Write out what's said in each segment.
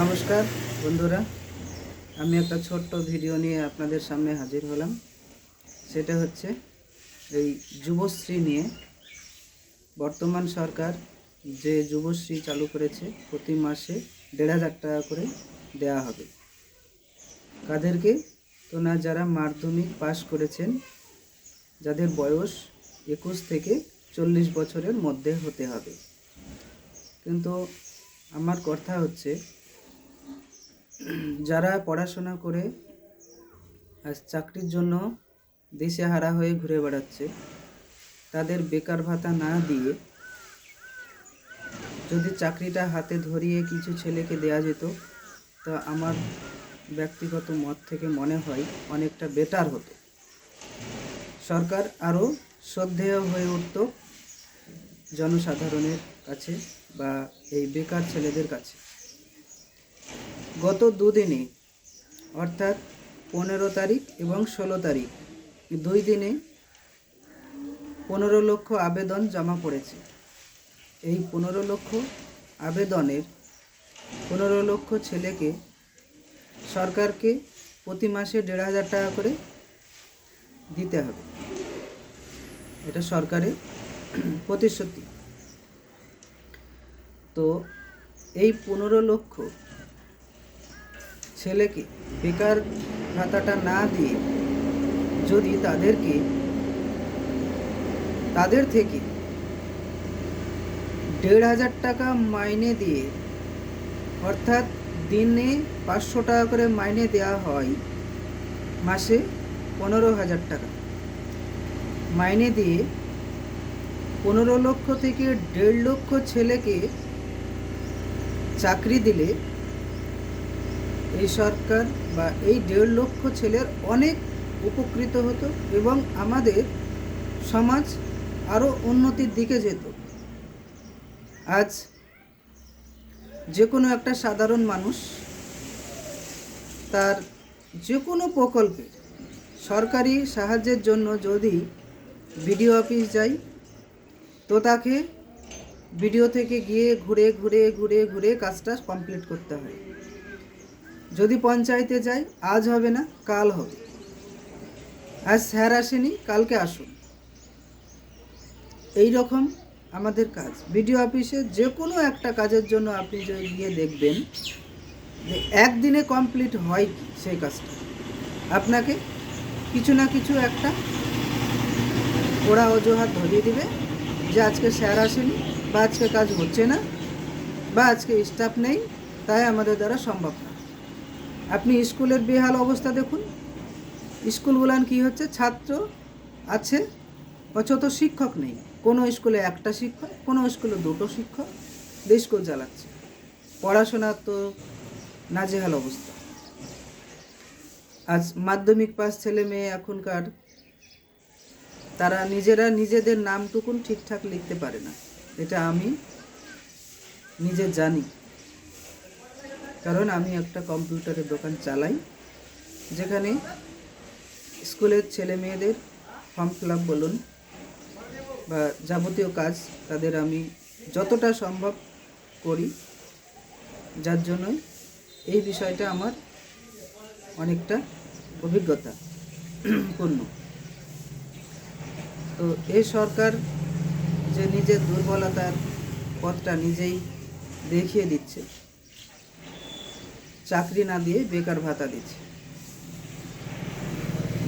নমস্কার বন্ধুরা, আমি একটা ছোট্ট ভিডিও নিয়ে আপনাদের সামনে হাজির হলাম। সেটা হচ্ছে এই যুবশ্রী নিয়ে। বর্তমান সরকার যে যুবশ্রী চালু করেছে, প্রতি মাসে ১,৫০০ টাকা করে দেওয়া হবে। কাদেরকে? তো না, যারা মাধ্যমিক পাশ করেছেন, যাদের বয়স ২১ থেকে ৪০ বছরের মধ্যে হতে হবে। কিন্তু আমার কথা হচ্ছে, যারা পড়াশোনা করে আজ চাকরির জন্য দিশেহারা হয়ে ঘুরে বেড়াচ্ছে, তাদের বেকার ভাতা না দিয়ে যদি চাকরিটা হাতে ধরিয়ে কিছু ছেলেকে দেয়া যেত, তো আমার ব্যক্তিগত মত থেকে মনে হয় অনেকটা বেটার হতো। সরকার আরও শ্রদ্ধেয় হয়ে উঠত জনসাধারণের কাছে বা এই বেকার ছেলেদের কাছে। গত দুদিনে, অর্থাৎ ১৫ তারিখ এবং ১৬ তারিখ, ২ দিনে ১৫ লক্ষ আবেদন জমা পড়েছে। এই ১৫ লক্ষ আবেদনের ১৫ লক্ষ ছেলেকে সরকারকে প্রতি মাসে ১,৫০০ টাকা করে দিতে হবে। এটা সরকারের প্রতিশ্রুতি। তো এই ১৫ লক্ষ ছেলেকে বেকার ভাতাটা না দিয়ে যদি তাদের থেকে ১,৫০০ টাকা মাইনে দিয়ে, অর্থাৎ দিনে ৫০০ টাকা করে মাইনে দেওয়া হয়, মাসে ১৫,০০০ টাকা মাইনে দিয়ে ১৫ লক্ষ থেকে ১.৫ লক্ষ ছেলেকে চাকরি দিলে এই সরকার বা এই ১.৫ লক্ষ ছেলের অনেক উপকৃত হতো এবং আমাদের সমাজ আরও উন্নতির দিকে যেত। আজ যে কোনো একটা সাধারণ মানুষ তার যে কোনো প্রকল্পে সরকারি সাহায্যের জন্য যদি বিডিও অফিস যায়, তো তাকে বিডিও থেকে গিয়ে ঘুরে ঘুরে ঘুরে ঘুরে কাজটা কমপ্লিট করতে হয়। যদি পঞ্চায়েতে যাই, আজ হবে না কাল হবে, আজ স্যার আসেনি কালকে আসুন, এই রকম আমাদের কাজ। বিডিও অফিসে যে কোনো একটা কাজের জন্য আপনি যদি গিয়ে দেখবেন যে একদিনে কমপ্লিট হয় কি সেই কাজটা, আপনাকে কিছু না কিছু একটা ওরা অজুহাত ধরিয়ে দিবে যে আজকে স্যার আসেনি, বা আজকে কাজ হচ্ছে না, বা আজকে স্টাফ নেই, তাই আমাদের দ্বারা সম্ভব না। আপনি স্কুলের বেহাল অবস্থা দেখুন। স্কুলগুলান কি হচ্ছে, ছাত্র আছে অথচ শিক্ষক নেই। কোনো স্কুলে একটা শিক্ষক, কোনো স্কুলে 2টো শিক্ষক স্কুল চালাচ্ছে। পড়াশোনার তো নাজেহাল অবস্থা। আজ মাধ্যমিক পাস ছেলে মেয়ে এখনকার, তারা নিজেদের নামটুকুন ঠিকঠাক লিখতে পারে না। এটা আমি নিজে জানি, কারণ আমি একটা কম্পিউটারের দোকান চালাই, যেখানে স্কুলের ছেলে মেয়েদের ফর্ম ফিল আপ বলুন বা যাবতীয় কাজ তাদের আমি যতটা সম্ভব করি, যার জন্য এই বিষয়টা আমার অনেকটা অভিজ্ঞতা পূর্ণ। তো এই সরকার যে নিজের দুর্বলতার পথটা নিজেই দেখিয়ে দিচ্ছে, চাকরি না দিয়ে বেকার ভাতা দিচ্ছে।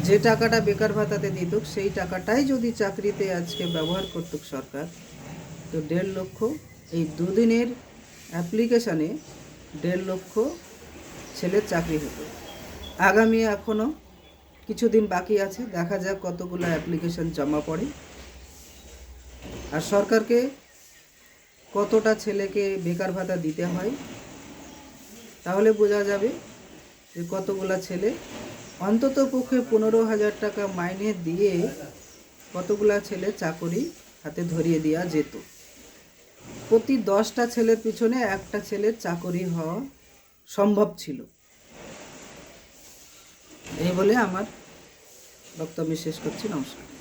যে টাকাটা বেকার ভাতাতে দিত, সেই টাকাটাই যদি চাকরিতে আজকে ব্যবহার করত সরকার, তো ১.৫ লক্ষ, এই দুদিনের অ্যাপ্লিকেশানে ১.৫ লক্ষ ছেলের চাকরি হতো। আগামী এখনও কিছুদিন বাকি আছে, দেখা যাক কতগুলো অ্যাপ্লিকেশন জমা পড়ে, আর সরকারকে কতটা ছেলেকে বেকার ভাতা দিতে হয়, তাহলে বোঝা যাবে যে কতগুলা ছেলে, অন্তত পক্ষে ১৫,০০০ টাকা মাইনে দিয়ে কতগুলা ছেলে চাকরি হাতে ধরিয়ে দেওয়া যেত। প্রতি 10টা ছেলের পিছনে একটা ছেলের চাকরি হওয়া সম্ভব ছিল। এই বলে আমার বক্তব্য শেষ করছি। নমস্কার।